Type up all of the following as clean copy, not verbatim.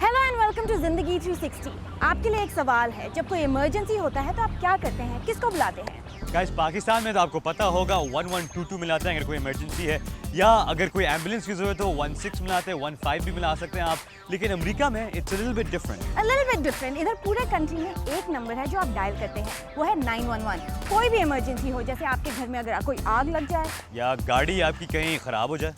Hello and welcome to जिंदगी 360। आपके लिए एक सवाल है, जब कोई इमरजेंसी होता है तो आप क्या करते हैं, किसको बुलाते हैं? गाइस पाकिस्तान में तो आपको पता होगा 1122 मिलाते हैं अगर कोई इमरजेंसी है, या अगर कोई एम्बुलेंस की जरूरत हो 16 मिलाते हैं, 15 भी मिला सकते हैं आप। लेकिन अमेरिका में it's a little bit different. A little bit different। इधर पूरे कंट्री में एक नंबर है जो आप डायल करते हैं, वो है 911। कोई भी इमरजेंसी हो, जैसे आपके घर में अगर कोई आग लग जाए, या गाड़ी आपकी कहीं ख़राब हो जाए,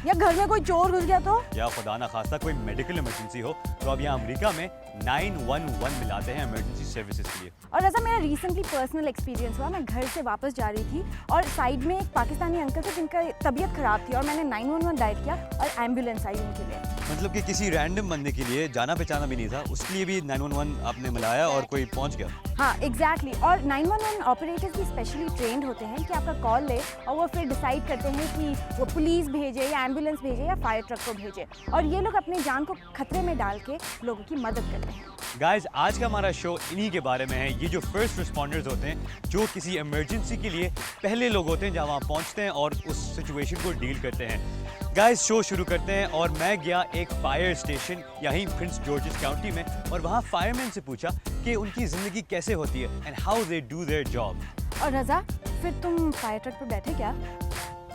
या घर में कोई चोर घुस गया तो, या खुदा ना खास्ता कोई मेडिकल इमरजेंसी हो, तो अब यहाँ अमेरिका में 911 मिलाते हैं इमरजेंसी सर्विसेज के लिए। और ऐसा मेरा रिसेंटली पर्सनल एक्सपीरियंस हुआ। मैं घर से वापस जा रही थी और साइड में एक पाकिस्तानी अंकल थे जिनका तबीयत खराब थी और मैंने 911 डायल किया और एम्बुलेंस आई उनके लिए। मतलब कि किसी रैंडम बंदे के लिए जाना पहचाना भी नहीं था, उसके लिए भी 911 आपने मिलाया और कोई पहुंच गया। हाँ एग्जैक्टली। और 911 ऑपरेटर्स भी स्पेशली ट्रेंड होते हैं कि आपका कॉल ले और वो फिर डिसाइड करते हैं कि वो पुलिस भेजे या एम्बुलेंस भेजे या फायर ट्रक को भेजे, और ये लोग अपनी जान को खतरे में डाल के लोगों की मदद करते हैं। गाइस आज का हमारा शो इन्हीं के बारे में है। ये जो फर्स्ट रिस्पॉन्डर्स होते हैं, जो किसी इमरजेंसी के लिए पहले लोग होते हैं जहाँ वहाँ पहुँचते हैं और उस सिचुएशन को डील करते हैं। गाइस शो शुरू करते हैं और मैं गया एक फायर स्टेशन यहीं प्रिंस जॉर्जेस काउंटी में, और वहाँ फायरमैन से पूछा कि उनकी ज़िंदगी कैसे होती है and how they do their job. और रज़ा, फिर तुम फायर ट्रक पर बैठे क्या?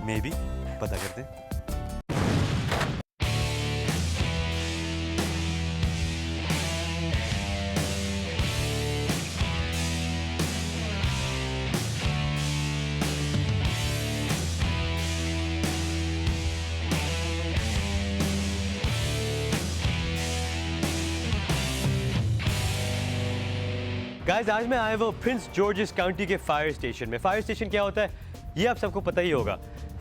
मे बी पता करते हैं। गाइस आज मैं आया वो प्रिंस जॉर्जेस काउंटी के फायर स्टेशन में। फायर स्टेशन क्या होता है ये आप सबको पता ही होगा।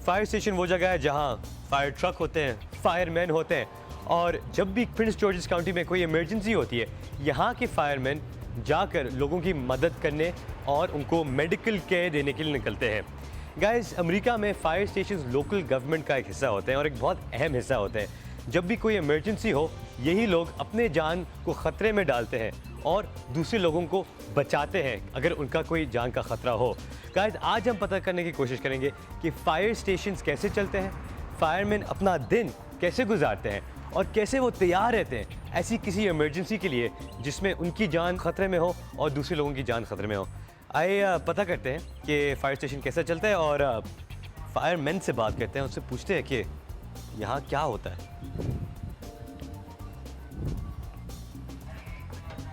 फायर स्टेशन वो जगह है जहां फायर ट्रक होते हैं, फायरमैन होते हैं, और जब भी प्रिंस जॉर्जेस काउंटी में कोई इमरजेंसी होती है, यहाँ के फायरमैन जाकर लोगों की मदद करने और उनको मेडिकल केयर देने के लिए निकलते हैं। गाइस अमेरिका में फायर स्टेशन लोकल गवर्नमेंट का एक हिस्सा होते हैं और एक बहुत अहम हिस्सा होते हैं। जब भी कोई इमरजेंसी हो, यही लोग अपने जान को ख़तरे में डालते हैं और दूसरे लोगों को बचाते हैं अगर उनका कोई जान का ख़तरा हो। गाइस आज हम पता करने की कोशिश करेंगे कि फायर स्टेशंस कैसे चलते हैं, फायरमैन अपना दिन कैसे गुजारते हैं और कैसे वो तैयार रहते हैं ऐसी किसी इमरजेंसी के लिए जिसमें उनकी जान ख़तरे में हो और दूसरे लोगों की जान ख़तरे में हो। आइए पता करते हैं कि फायर स्टेशन कैसे चलता है और फायरमैन से बात करते हैं, उससे पूछते हैं कि यहाँ क्या होता है।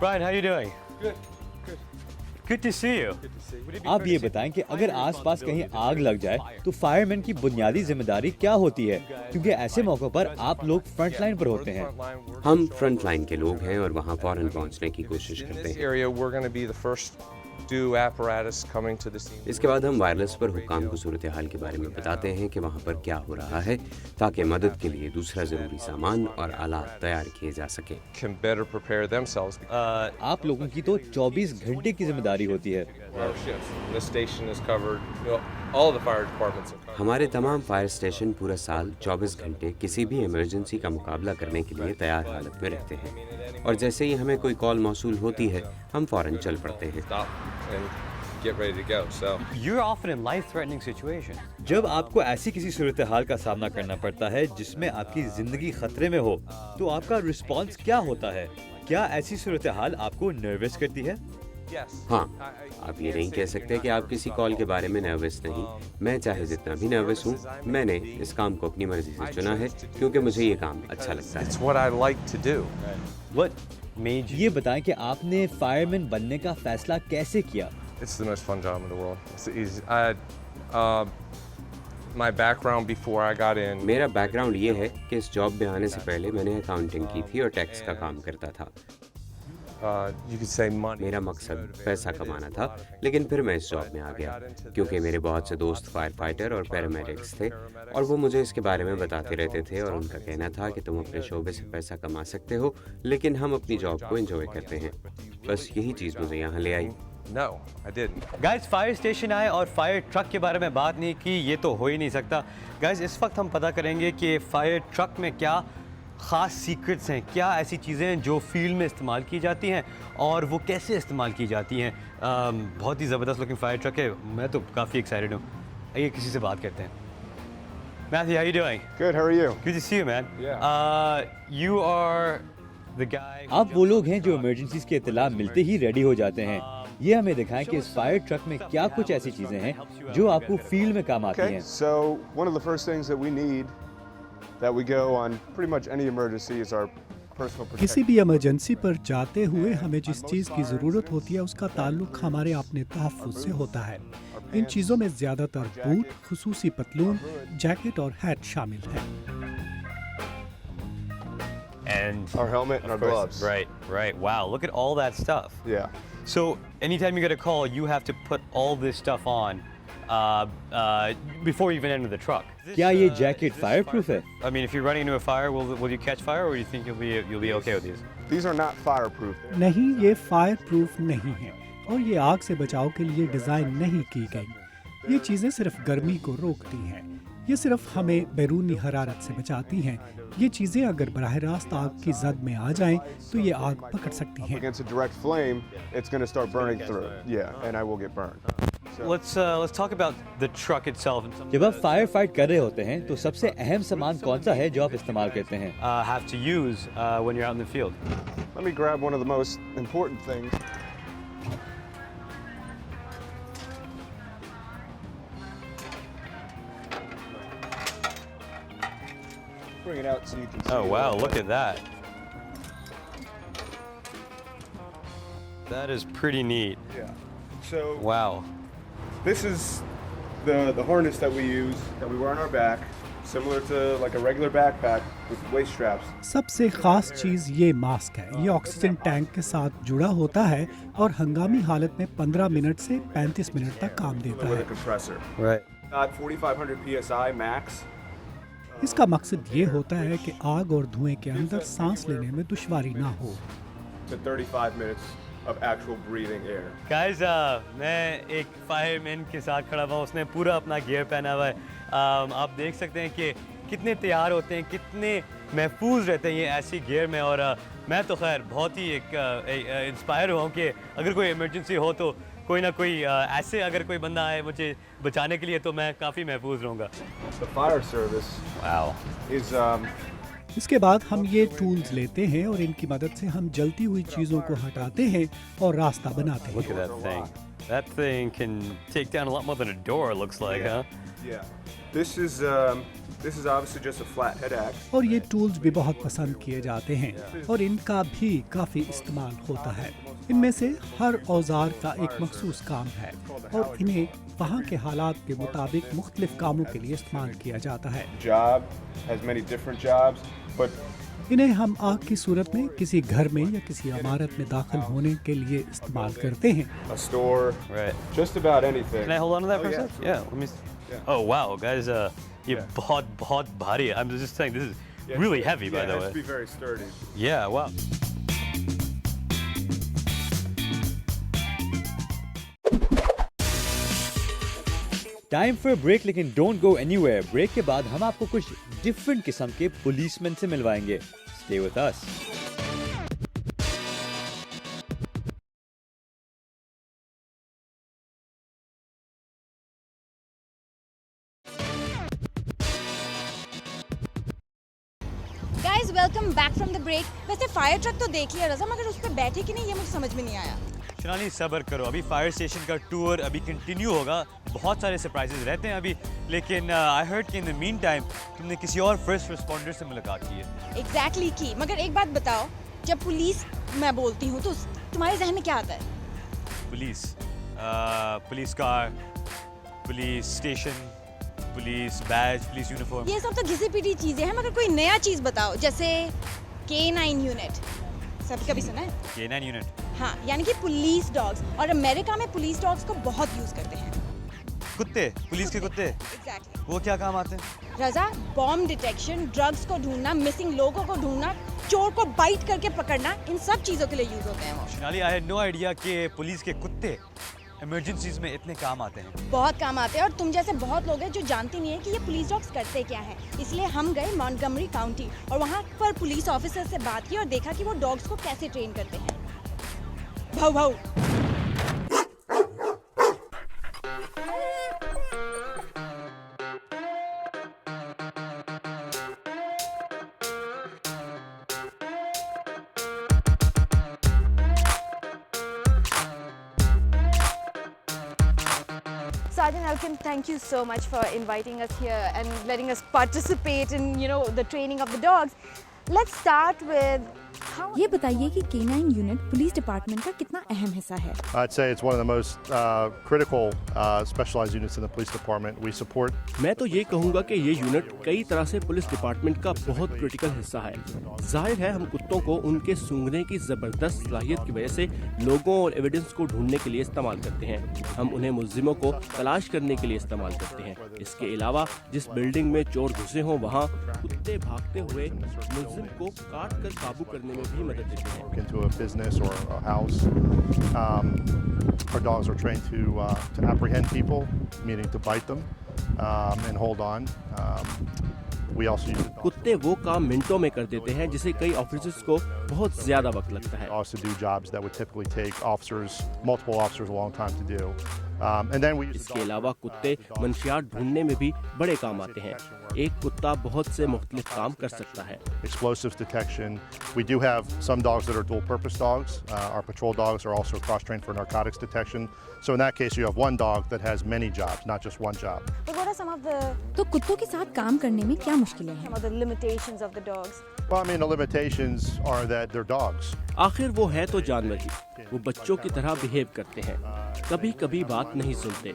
Brian, how you doing? Good, good. Good to see you. Good to see you. Would it be आप fair ये to say बताएं कि my अगर आसपास कहीं responsibility आग लग जाए तो फायरमैन की बुनियादी जिम्मेदारी क्या होती है, क्योंकि ऐसे मौक़ों पर आप लोग फ्रंट लाइन पर होते हैं। हम फ्रंट लाइन के लोग हैं और वहाँ फौरन पहुँचने की कोशिश In करते this हैं। area, we're going to be the first due apparatus coming to the scene. इसके बाद हम वायरलेस पर हुक्काम को सूरत हाल के बारे में बताते हैं कि वहाँ पर क्या हो रहा है, ताकि मदद के लिए दूसरा ज़रूरी सामान और आलात तैयार किए जा सकें। Can better prepare themselves. आप लोगों की तो 24 घंटे की जिम्मेदारी होती है। Our shifts. The station is covered. You know, all the fire departments are covered. हमारे तमाम फायर स्टेशन पूरा साल 24 घंटे किसी भी इमरजेंसी का मुकाबला करने के लिए तैयार हालत में रहते हैं, और जैसे ही हमें कोई कॉल मौसूल होती है हम फ़ौरन चल पड़ते हैं। Stop and get ready to go. So You're often in life-threatening situations. जब आपको ऐसी किसी सूरत हाल का सामना करना पड़ता है जिसमें आपकी ज़िंदगी खतरे में हो, तो आपका रिस्पॉन्स क्या होता है? क्या ऐसी सूरत हाल आपको नर्वस करती है? yes. हाँ, आप ये नहीं कह सकते कि आप किसी कॉल के बारे में नर्वस नहीं। मैं चाहे जितना भी नर्वस हूँ, मैंने इस काम को अपनी मर्जी से चुना है क्योंकि मुझे ये काम अच्छा लगता है। It's what I like to do. What made you? ये बताएं कि आपने फायरमैन बनने का फैसला कैसे किया? It's the most fun job in the world. It's easy. My background before I got in. मेरा बैकग्राउंड ये है कि इस जॉब में आने से पहले मैंने अकाउंटिंग की थी और टैक्स का काम करता था। You could say money. मेरा मकसद पैसा कमाना था, लेकिन फिर मैं इस जॉब में आ गया क्योंकि मेरे बहुत से दोस्त फायर फाइटर और पैरामेडिक्स थे और वो मुझे इसके बारे में बताते रहते थे, और उनका कहना था कि तुम अपने शोबे से पैसा कमा सकते हो लेकिन हम अपनी जॉब को एंजॉय करते हैं। बस यही चीज़ मुझे यहाँ ले आई। No, I didn't. Guys fire station आए और फायर ट्रक के बारे में बात नहीं की, ये तो हो ही नहीं सकता। गाइस इस वक्त हम पता करेंगे कि फायर ट्रक में क्या ख़ास सीक्रेट्स हैं, क्या ऐसी चीज़ें हैं जो फील्ड में इस्तेमाल की जाती हैं और वो कैसे इस्तेमाल की जाती हैं। बहुत ही ज़बरदस्त लुकिंग फायर ट्रक है, मैं तो काफ़ी एक्साइटेड हूँ। आइए किसी से बात करते हैं। Matthew, how you doing? Good, how are you? Good to see you, man. Yeah. You are the guy. आप वो लोग हैं जो इमरजेंसीज के इत्तला मिलते ही रेडी हो जाते हैं। ये हमें दिखाएं कि इस फायर ट्रक में क्या कुछ ऐसी चीजें हैं जो आपको फील्ड में काम आती Okay, हैं। so one of the first things that we need that we go on pretty much any emergency is our personal किसी protection. भी इमरजेंसी पर जाते हुए हमें जिस चीज़ की ज़रूरत होती है उसका ताल्लुक हमारे अपने तहफ़्फ़ुज़ से होता है। इन चीज़ों में ज़्यादातर बूट, खुसूसी पतलून, जैकेट और हैट शामिल है। And Our helmet and our of course, gloves. right. Wow, look at all that stuff. Yeah. So anytime you get a call, you have to put all this stuff on before you even enter the truck. क्या ये jacket fire proof है? I mean, if you're running into a fire, will you catch fire, or do you think you'll be okay with these? These are not fireproof. नहीं, ये fire proof नहीं है और ये आग से बचाव के लिए डिज़ाइन नहीं की गई। ये चीज़ें सिर्फ गर्मी को रोकती हैं। ये सिर्फ हमें बैरूनी हरारत से बचाती हैं। ये चीज़ें अगर बराह रास्त आग की जद में आ जाएं तो ये आग पकड़ सकती हैं। Against a direct flame, it's going to start burning through. Yeah, and I will get burned. So, Let's talk about the truck itself. जब आप फायर फाइट कर रहे होते हैं तो सबसे अहम सामान कौन सा है जो आप इस्तेमाल करते हैं? Have to use when you're out in the field. let me grab one of the most important things. Bring it out so you can see. Oh it. wow, look at that. That is pretty neat. Yeah. So Wow. this is the harness that we use, that we wear on our back, similar to like a regular backpack with waist straps. सबसे खास चीज़ ये mask है। ये oxygen tank के साथ जुड़ा होता है और हंगामी हालत में 15 मिनट से 35 मिनट तक काम देता With a है। compressor. Right. Got 4,500 psi max. इसका मकसद ये होता है कि आग और धुएं के अंदर सांस लेने में दुश्वारी ना हो। To 35 minutes of actual breathing air. Guys, मैं एक फायरमैन के साथ खड़ा हुआ, उसने पूरा अपना गियर पहना हुआ है। आप देख सकते हैं कि कितने तैयार होते हैं, कितने महफूज रहते हैं ये ऐसी गियर में। और मैं तो खैर बहुत ही एक इंस्पायर हुआ हूँ कि अगर कोई इमरजेंसी हो तो कोई ना कोई ऐसे अगर कोई बंदा आए मुझे बचाने के लिए तो मैं काफ़ी महफूज रहूँगा। The fire service Wow. is इसके बाद हम ये टूल्स लेते हैं और इनकी मदद से हम जलती हुई चीज़ों को हटाते हैं और रास्ता बनाते Look हैं। at that thing. That thing can take down a lot more than a door, it looks like, huh? yeah. This is obviously just a flathead axe. और ये टूल्स भी बहुत पसंद किए जाते हैं और इनका भी काफ़ी इस्तेमाल होता है। इनमें से हर औजार का एक मखसूस काम है और इन्हें वहाँ के हालात के मुताबिक मुख्तलिफ कामों के लिए इस्तेमाल किया जाता है। Job has many different jobs, but इन्हें हम आग की सूरत में किसी घर में या किसी इमारत में दाखिल होने के लिए इस्तेमाल करते हैं। a store, Right. just about anything. Can I hold on to that Oh, for a yeah, sec? sure. Yeah, let me. Yeah. Oh wow, guys, ये Yeah. बहुत भारी है. I'm just saying this is Yeah, really heavy, by yeah, the it has to be way. very sturdy. Yeah, wow. Time for break, लेकिन don't go anywhere. Break के बाद हम आपको कुछ डिफरेंट किस्म के पुलिसमैन से मिलवाएंगे। Stay with us. Guys welcome back from the break. वैसे फायर ट्रक तो देख लिया रज़ा, मगर उस पर बैठे कि नहीं ये मुझे समझ में नहीं आया। शनाली सब्र करो, अभी फायर स्टेशन का टूर अभी कंटिन्यू होगा। बहुत सारे सरप्राइजेस रहते हैं अभी, लेकिन आई हर्ड कि इन द मीन टाइम तुमने किसी और फर्स्ट रिस्पॉन्डर से मुलाकात की है। एग्जैक्टली की। मगर एक बात बताओ, जब पुलिस मैं बोलती हूँ तो तुम्हारे जहन में क्या आता है? Police, police car, police station, police badge, police uniform. ये सब तो घिसी पिटी चीजें हैं, मगर कोई नया चीज बताओ, जैसे K9 यूनिट। सब कभी सुना है? K9 unit. हाँ, यानी कि पुलिस डॉग्स। और अमेरिका में पुलिस डॉग्स को बहुत यूज करते हैं। कुत्ते, पुलिस के कुत्ते, एग्जैक्टली। वो क्या काम आते हैं? रजा, बॉम्ब डिटेक्शन, ड्रग्स को ढूंढना, मिसिंग लोगों को ढूंढना, चोर को बाइट करके पकड़ना, इन सब चीजों के लिए यूज होते हैं वो। Shanali, I had no idea कि पुलिस के कुत्ते इमरजेंसीज में इतने काम आते हैं। बहुत काम आते हैं और तुम जैसे बहुत लोग हैं जो जानते नहीं है कि ये पुलिस डॉग्स करते क्या है। इसलिए हम गए मॉन्टगमरी काउंटी और वहाँ पर पुलिस ऑफिसर से बात की और देखा कि वो डॉग्स को कैसे ट्रेन करते हैं। भाऊ भाऊ। Sergeant Elkin, thank you so much for inviting us here and letting us participate in, the training of the dogs. Let's start with ये बताइए कि K9 यूनिट पुलिस डिपार्टमेंट का कितना अहम हिस्सा है? I'd say it's one of the most critical specialized units in the police department. We support. मैं तो ये कहूँगा कि ये यूनिट कई तरह से पुलिस डिपार्टमेंट का बहुत क्रिटिकल हिस्सा है। जाहिर है हम कुत्तों को उनके सूंघने की जबरदस्त सलाहियत की वजह से लोगों और एविडेंस को ढूंढने के लिए इस्तेमाल करते हैं। हम उन्हें मुलजिमों को तलाश करने के लिए इस्तेमाल करते हैं। इसके अलावा जिस बिल्डिंग में चोर घुसे हों वहाँ कुत्ते भागते हुए मुलजिम को काट कर काबू करने में भी मदद देते हैं। Into a business or a house. Our dogs are trained to apprehend people, meaning to bite them and hold on. We also use कुत्ते वो काम मिनटों में कर देते हैं जिसे कई ऑफिसर्स को बहुत ज्यादा वक्त लगता है। dogs to do jobs that would typically take multiple officers a long time to do. And then we use इसके अलावा कुत्ते मंशियात ढूंढने में भी बड़े काम आते हैं। एक कुत्ता बहुत से मुख्तलिफ काम कर सकता है। explosives detection. We do have some dogs that are dual-purpose dogs. Our patrol dogs are also cross-trained for narcotics detection. So in that case, you have one dog that has many jobs, not just one job. But what are some of the तो कुत्तों के साथ काम करने में क्या मुश्किलें हैं? some of the limitations of the dogs? Well, I mean, the limitations are that they're dogs. आखिर वो है तो जानवर ही। वो बच्चों की तरह बिहेव करते हैं। कभी कभी बात नहीं सुनते,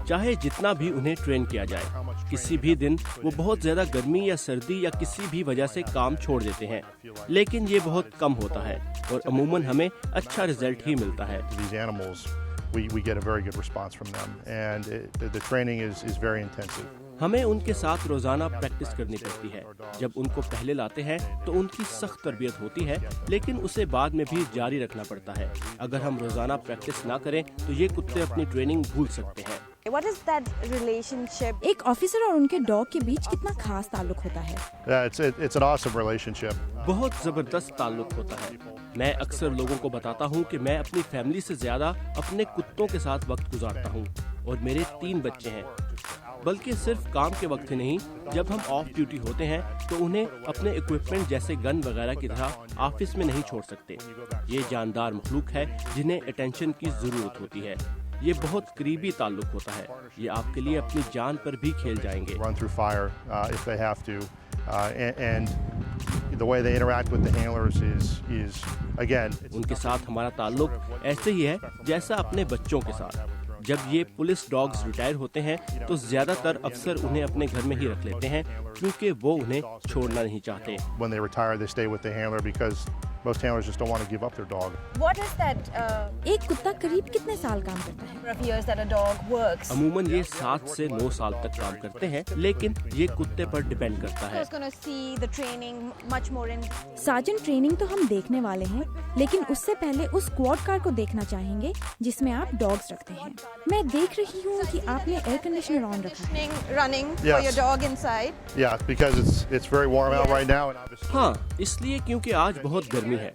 चाहे जितना भी उन्हें ट्रेन किया जाए। किसी भी दिन वो बहुत ज्यादा गर्मी या सर्दी या किसी भी वजह से काम छोड़ देते हैं, लेकिन ये बहुत कम होता है और अमूमन हमें अच्छा रिजल्ट ही मिलता है। These animals, we get a very good response from them, and the training is very intensive. हमें उनके साथ रोजाना प्रैक्टिस करनी पड़ती है। जब उनको पहले लाते हैं तो उनकी सख्त तरबियत होती है, लेकिन उसे बाद में भी जारी रखना पड़ता है। अगर हम रोजाना प्रैक्टिस ना करें तो ये कुत्ते अपनी ट्रेनिंग भूल सकते हैं। What is that relationship? एक ऑफिसर और उनके डॉग के बीच कितना खास ताल्लुक होता है? It's an awesome relationship. बहुत जबरदस्त ताल्लुक होता है। मैं अक्सर लोगों को बताता हूँ कि मैं अपनी फैमिली से ज्यादा अपने कुत्तों के साथ वक्त गुजारता हूँ और मेरे 3 बच्चे हैं। बल्कि सिर्फ काम के वक्त ही नहीं, जब हम ऑफ ड्यूटी होते हैं तो उन्हें अपने इक्विपमेंट जैसे गन वगैरह की तरह ऑफिस में नहीं छोड़ सकते। ये जानदार मखलूक है जिन्हें अटेंशन की जरूरत होती है। ये बहुत करीबी ताल्लुक होता है। ये आपके लिए अपनी जान पर भी खेल जाएंगे। Run through fire if they have to, and the way they interact with the handlers is again. उनके साथ हमारा ताल्लुक ऐसे ही है जैसा अपने बच्चों के साथ। जब ये पुलिस डॉग्स रिटायर होते हैं तो ज्यादातर अफसर उन्हें अपने घर में ही रख लेते हैं क्योंकि वो उन्हें छोड़ना नहीं चाहते। When they retire, they stay with the handler because most handlers just don't want to give up their dog. What is that एक कुत्ता करीब कितने साल काम करता है? number of years that a dog works? अमूमन ये 7 से 9 साल तक काम करते हैं, लेकिन ये कुत्ते पर डिपेंड करता है। Who's going to see the training much more in? Sergeant training तो हम देखने वाले हैं, लेकिन उससे पहले उस स्क्वाड कार को देखना चाहेंगे जिसमें आप डॉग्स रखते हैं। मैं देख रही हूँ कि आपने एयर कंडीशनर ऑन रखा है। Running for Yes. your dog inside. Yeah, because it's very warm out right now, and obviously. हाँ, इसलिए क्योंकि आज बहुत गर्मी है।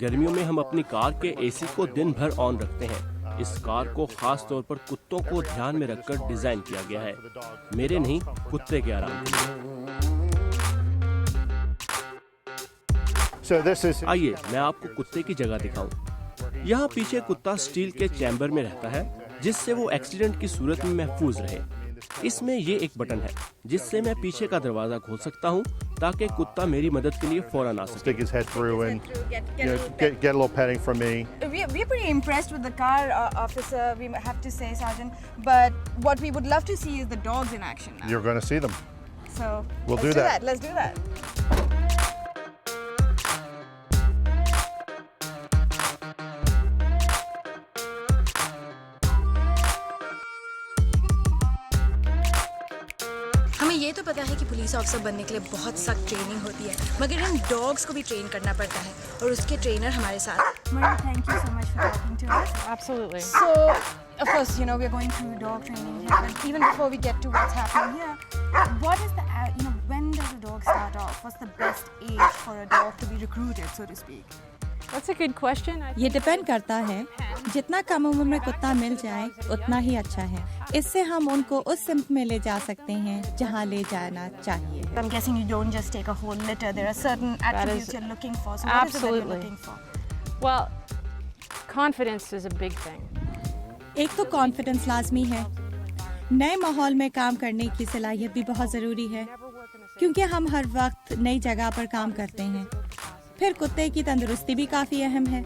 गर्मियों में हम अपनी कार के एसी को दिन भर ऑन रखते हैं। इस कार को खास तौर पर कुत्तों को ध्यान में रखकर डिजाइन किया गया है, मेरे नहीं कुत्ते के आराम के लिए। So this is. आइए मैं आपको कुत्ते की जगह दिखाऊं। यहाँ पीछे कुत्ता स्टील के चैम्बर में रहता है जिससे वो एक्सीडेंट की सूरत में महफूज रहे। इसमें ये एक बटन है जिससे मैं पीछे का दरवाजा खोल सकता हूँ ताकि कुत्ता मेरी मदद के लिए फौरन आ सके। Stick his head through and get a little petting from me. We're pretty impressed with the car, officer, we have to say, Sergeant. But what we would love to see is the dogs in action now. You're going to see them. So We'll let's do that. Let's do that. हमें ये तो पता है कि police officer बनने के लिए बहुत सख्त ट्रेनिंग होती है, मगर इन डॉग्स को भी ट्रेन करना पड़ता है और उसके ट्रेनर हमारे साथ। Maria, thank you so much for talking to us. Absolutely. So, of course, we're going through dog training here, but even before we get to what's happening here, what is the, when does a dog start off? What's the best age for a dog to be recruited, so to speak? That's a good question. ये depend करता है, जितना कम उम्र में कुत्ता मिल जाए उतना ही अच्छा है। इससे हम उनको उस सिम्त में ले जा सकते हैं जहाँ ले जाना चाहिए। I'm guessing you don't just take a whole litter. There are certain attributes you're looking for. So what is it that you're looking for? Well, confidence is a big thing. एक तो कॉन्फिडेंस लाजमी है। नए माहौल में काम करने की सलाहियत भी बहुत ज़रूरी है, क्योंकि हम हर वक्त नई जगह पर काम करते हैं। फिर कुत्ते की तंदुरुस्ती भी काफ़ी अहम है।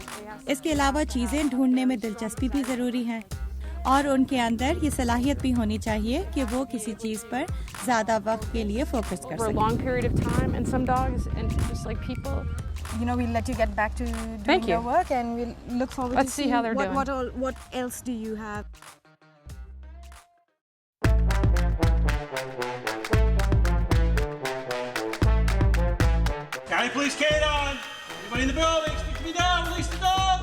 इसके अलावा चीज़ें ढूंढने में दिलचस्पी भी ज़रूरी है, और उनके अंदर ये सलाहियत भी होनी चाहिए कि वो किसी चीज़ पर ज़्यादा वक्त के लिए फोकस कर For a long period of time, and some dogs, and just like people. You know, we'll let you get back to doing Thank your you. work, and we'll look forward Let's to see seeing how they're doing. what else do you have? County Police K-9! Anybody in the building? Speak to me now! Release the dog!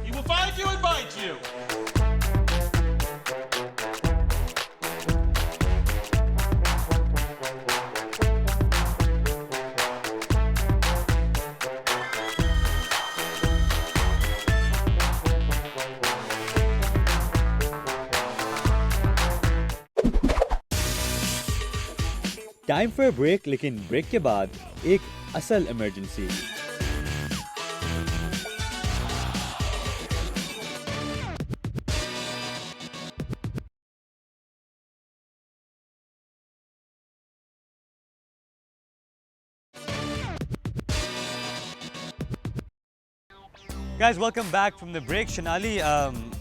He will find you and bite you! Time for break, लेकिन break के बाद एक असल emergency. Guys, welcome back from the break. Shanali,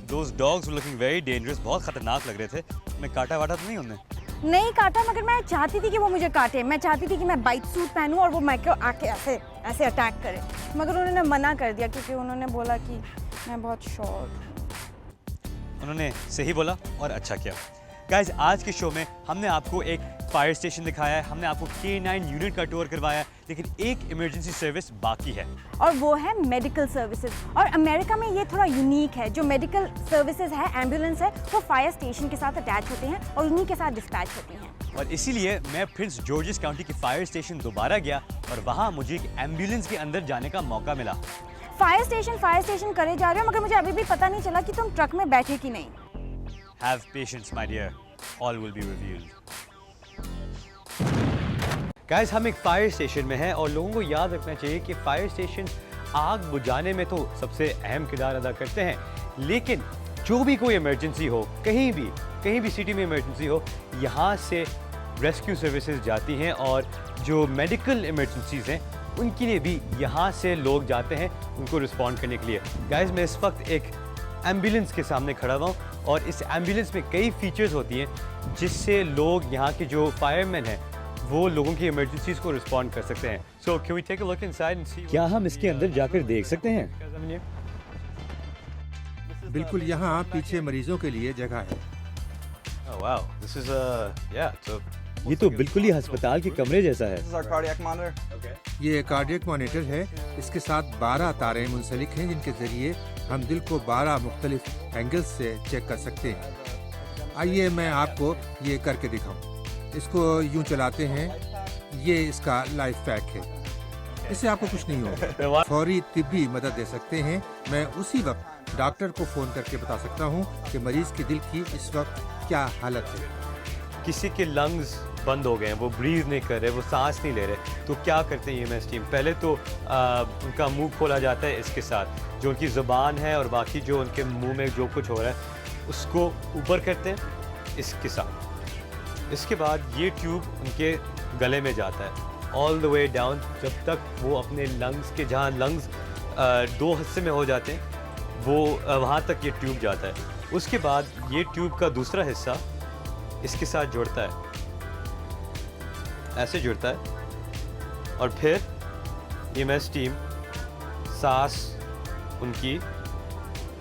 those dogs were looking very dangerous. बहुत खतरनाक लग रहे थे। मैं काटा वाटा तो नहीं उन्हें? नहीं काटा, मगर मैं चाहती थी कि वो मुझे काटे। मैं चाहती थी कि मैं बाइट सूट पहनूं और वो मैं को आके ऐसे ऐसे अटैक करे, मगर उन्होंने मना कर दिया क्योंकि उन्होंने बोला कि मैं बहुत शॉर्ट हूँ। उन्होंने सही बोला और अच्छा किया। गाइज, आज के शो में हमने आपको एक फायर स्टेशन दिखाया है, हमने आपको K9 यूनिट का टूर करवाया है, लेकिन एक इमरजेंसी सर्विस बाकी है, और वो है मेडिकल सर्विसेज। और अमेरिका में ये थोड़ा यूनिक है। जो मेडिकल सर्विसेज है, एम्बुलेंस है, वो फायर स्टेशन के साथ अटैच होते हैं और उन्हीं के साथ डिस्पैच होती हैं। और इसीलिए मैं प्रिंस जॉर्जिस काउंटी की फायर स्टेशन दोबारा गया और वहाँ मुझे एक एम्बुलेंस के अंदर जाने का मौका मिला। फायर स्टेशन करे जा रहे हो, मगर मुझे अभी भी पता नहीं चला कि तुम ट्रक में बैठे कि नहीं। Have patience, my dear. All will be revealed. Guys, हम एक फायर स्टेशन में हैं और लोगों को याद रखना चाहिए कि फायर स्टेशन आग बुझाने में तो सबसे अहम किरदार अदा करते हैं, लेकिन जो भी कोई इमरजेंसी हो, कहीं भी सिटी में इमरजेंसी हो, यहाँ से रेस्क्यू सर्विसेज जाती हैं और जो मेडिकल इमरजेंसीज हैं उनके लिए भी यहाँ से लोग जाते हैं उनको रिस्पॉन्ड करने के लिए। गाइस, मैं इस वक्त एक एम्बुलेंस के सामने खड़ा हुआ हूँ और इस एम्बुलेंस में कई फीचर्स होती हैं जिससे लोग यहाँ के जो फायरमैन हैं वो लोगों की इमरजेंसीज को रिस्पॉन्ड कर सकते हैं। So can we take a look inside and see? क्या हम इसके अंदर जाकर देख सकते हैं? बिल्कुल, यहाँ पीछे मरीजों के लिए जगह है। Oh wow, this is ये तो बिल्कुल ही अस्पताल के कमरे जैसा है। ये कार्डियक मॉनिटर है। इसके साथ 12 तारें मुंसलिक हैं जिनके जरिए हम दिल को 12 मुख्तलिफ एंगल्स से चेक कर सकते हैं। आइए मैं आपको ये करके दिखाऊं। इसको यूं चलाते हैं। ये इसका लाइफ पैक है। इससे आपको कुछ नहीं होगा। फौरी तिब्बी मदद दे सकते हैं। मैं उसी वक्त डॉक्टर को फ़ोन करके बता सकता हूँ कि मरीज के दिल की इस वक्त क्या हालत है। किसी के लंग्स बंद हो गए हैं, वो ब्रीथ नहीं कर रहे, वो सांस नहीं ले रहे, तो क्या करते हैं EMS टीम? पहले तो उनका मुंह खोला जाता है इसके साथ, जो उनकी ज़ुबान है और बाकी जो उनके मुंह में जो कुछ हो रहा है उसको ऊपर करते हैं इसके साथ। इसके बाद ये ट्यूब उनके गले में जाता है ऑल द वे डाउन, जब तक वो अपने लंग्स के, जहाँ लंग्स 2 हिस्से में हो जाते हैं, वो वहाँ तक ये ट्यूब जाता है। उसके बाद ये ट्यूब का दूसरा हिस्सा इसके साथ जुड़ता है, ऐसे जुड़ता है, और फिर EMS टीम सांस उनकी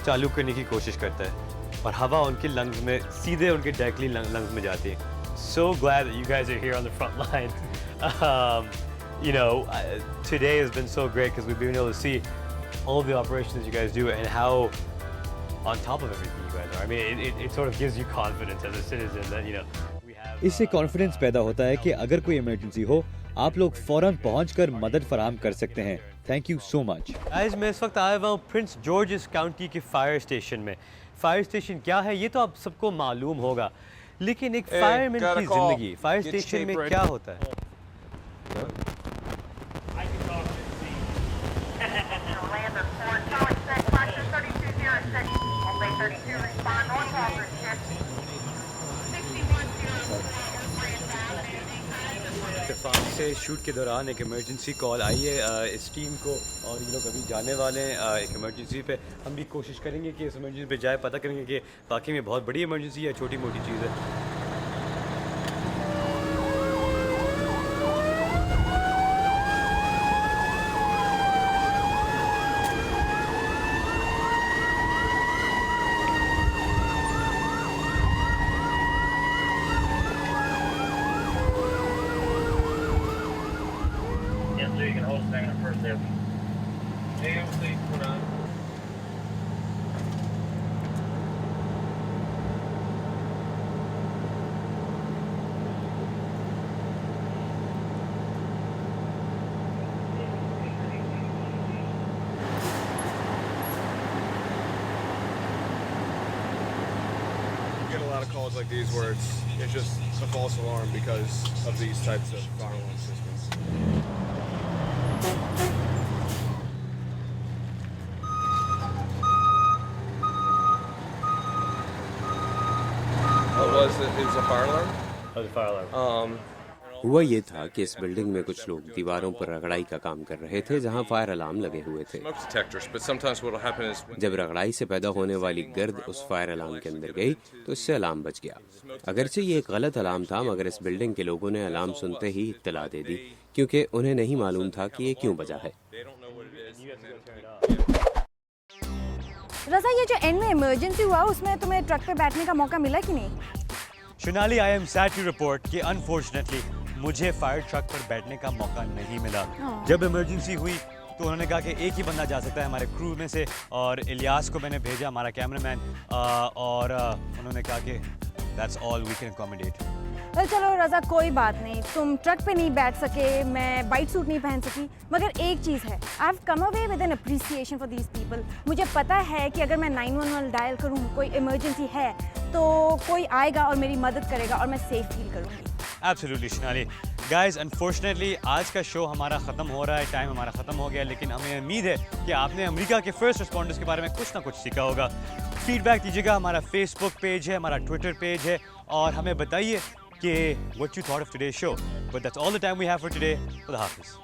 चालू करने की कोशिश करता है और हवा उनके लंग्स में सीधे उनके डायरेक्टली लंग्स में जाती है। So glad that you guys are here on the front line. You know, today has been so great because we've been able to see all the operations you guys do and how on top of everything you guys are. I mean, it sort of gives you confidence as a citizen that, you know, we have... इससे confidence पैदा होता है कि अगर कोई emergency हो, आप लोग फौरन पहुंचकर मदद फराहम कर सकते हैं। Thank you so much. आज मैं इस वक्त आया हुआ हूँ प्रिंस जॉर्जिस काउंटी के फायर स्टेशन में। फायर स्टेशन क्या है ये तो आप सबको मालूम होगा, लेकिन एक फायरमैन की जिंदगी फायर स्टेशन में क्या होता है? से शूट के दौरान एक इमरजेंसी कॉल आई है इस टीम को और ये लोग अभी जाने वाले हैं एक इमरजेंसी पे। हम भी कोशिश करेंगे कि इस इमरजेंसी पे जाए, पता करेंगे कि वाकई में बहुत बड़ी इमरजेंसी है, छोटी मोटी चीज़ है। Get a lot of calls like these where it's just a false alarm because of these types of fire alarm systems. It was a fire alarm? That was a fire alarm. हुआ ये था कि इस building में कुछ लोग दीवारों पर रगड़ाई का काम कर रहे थे जहां फायर अलार्म लगे हुए थे। Smoke detectors, but sometimes what'll happen is जब रगड़ाई से पैदा होने वाली गर्द उस फायर अलार्म के अंदर गई तो इससे अलार्म बच गया। अगरचे ये एक गलत अलार्म था, मगर इस बिल्डिंग के लोगों ने अलार्म सुनते ही इत्तला दे दी क्योंकि उन्हें नहीं मालूम था कि ये क्यों बजा है। रज़ा, ये जो एंड में इमरजेंसी हुआ उसमें तुम्हें ट्रक पे बैठने का मौका मिला कि नहीं? Shonali, I am sad to report कि अनफॉर्चुनेटली मुझे फायर ट्रक पर बैठने का मौका नहीं मिला। जब इमरजेंसी हुई तो उन्होंने कहा कि एक ही बंदा जा सकता है हमारे क्रू में से, और इलियास को मैंने भेजा, हमारा कैमरामैन, और उन्होंने कहा कि that's all we can accommodate. चलो रज़ा, कोई बात नहीं, तुम ट्रक पे नहीं बैठ सके, मैं वाइट सूट नहीं पहन सकी, मगर एक चीज़ है, I have come away with an appreciation for these people. मुझे पता है कि अगर मैं 911 डायल करूँ, कोई इमरजेंसी है, तो कोई आएगा और मेरी मदद करेगा और मैं सेफ फील करूँगी। एब्सोल्युटली शोनाली। गाइज, अनफॉर्चुनेटली आज का शो हमारा ख़त्म हो रहा है, टाइम हमारा ख़त्म हो गया, लेकिन हमें उम्मीद है कि आपने अमेरिका के फर्स्ट रिस्पॉन्डर्स के बारे में कुछ ना कुछ सीखा होगा। फीडबैक दीजिएगा, हमारा फेसबुक पेज है, हमारा ट्विटर पेज है, और हमें बताइए कि what you thought of today's show. But that's all the time we have for today. खुदा हाफिज़।